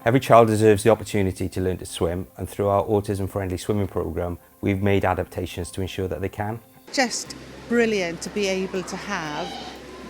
Every child deserves the opportunity to learn to swim, and through our autism-friendly swimming programme, we've made adaptations to ensure that they can. Just brilliant to be able to have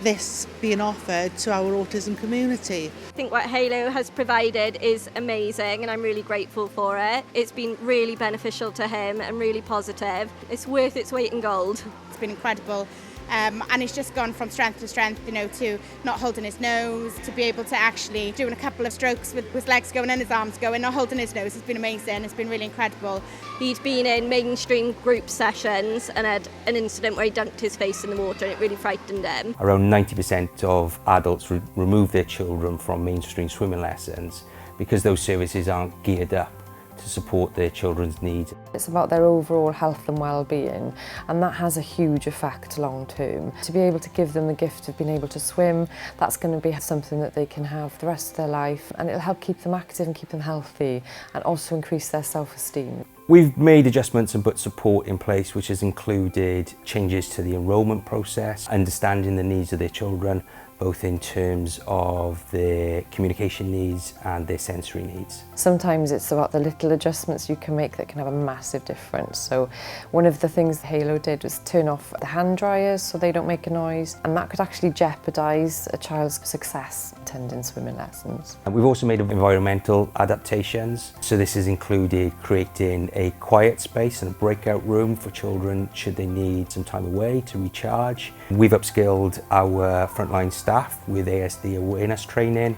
this being offered to our autism community. I think what Halo has provided is amazing and I'm really grateful for it. It's been really beneficial to him and really positive. It's worth its weight in gold. It's been incredible. And it's just gone from strength to strength, to not holding his nose, to be able to actually doing a couple of strokes with his legs going and his arms going, not holding his nose. It's been amazing. It's been really incredible. He'd been in mainstream group sessions and had an incident where he dunked his face in the water and it really frightened him. Around 90% of adults remove their children from mainstream swimming lessons because those services aren't geared up to support their children's needs. It's about their overall health and well-being, and that has a huge effect long term. To be able to give them the gift of being able to swim, that's going to be something that they can have the rest of their life, and it'll help keep them active and keep them healthy and also increase their self-esteem. We've made adjustments and put support in place which has included changes to the enrolment process, understanding the needs of their children, both in terms of their communication needs and their sensory needs. Sometimes it's about the little adjustments you can make that can have a massive difference. So one of the things Halo did was turn off the hand dryers so they don't make a noise, and that could actually jeopardise a child's success attending swimming lessons. And we've also made environmental adaptations. So this has included creating a quiet space and a breakout room for children should they need some time away to recharge. We've upskilled our frontline staff with ASD awareness training.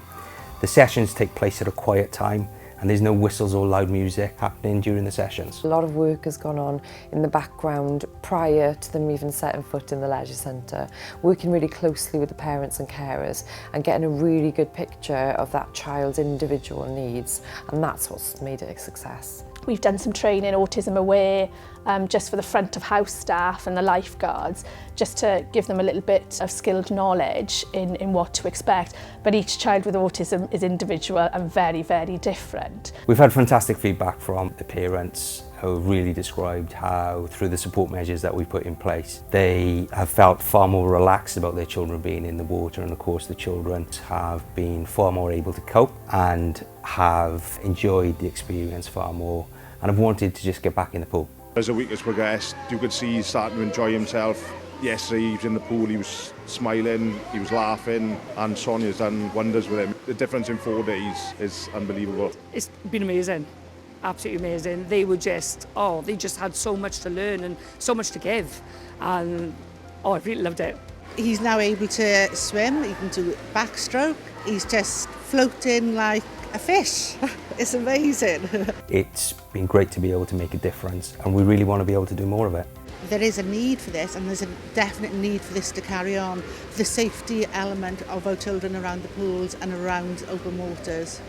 The sessions take place at a quiet time and there's no whistles or loud music happening during the sessions. A lot of work has gone on in the background prior to them even setting foot in the leisure centre, working really closely with the parents and carers and getting a really good picture of that child's individual needs, and that's what's made it a success. We've done some training, Autism Aware, just for the front of house staff and the lifeguards, just to give them a little bit of skilled knowledge in what to expect. But each child with autism is individual and very, very different. We've had fantastic feedback from the parents who have really described how, through the support measures that we put in place, they have felt far more relaxed about their children being in the water, and of course the children have been far more able to cope and have enjoyed the experience far more and have wanted to just get back in the pool. As the week has progressed, you could see he's starting to enjoy himself. Yesterday he was in the pool, he was smiling, he was laughing, and Sonia's done wonders with him. The difference in 4 days is unbelievable. It's been amazing, absolutely amazing. They just had so much to learn and so much to give, and I really loved it. He's now able to swim, he can do backstroke, he's just floating like a fish. It's amazing. It's been great to be able to make a difference, and we really want to be able to do more of it. There is a need for this, and there's a definite need for this to carry on. The safety element of our children around the pools and around open waters.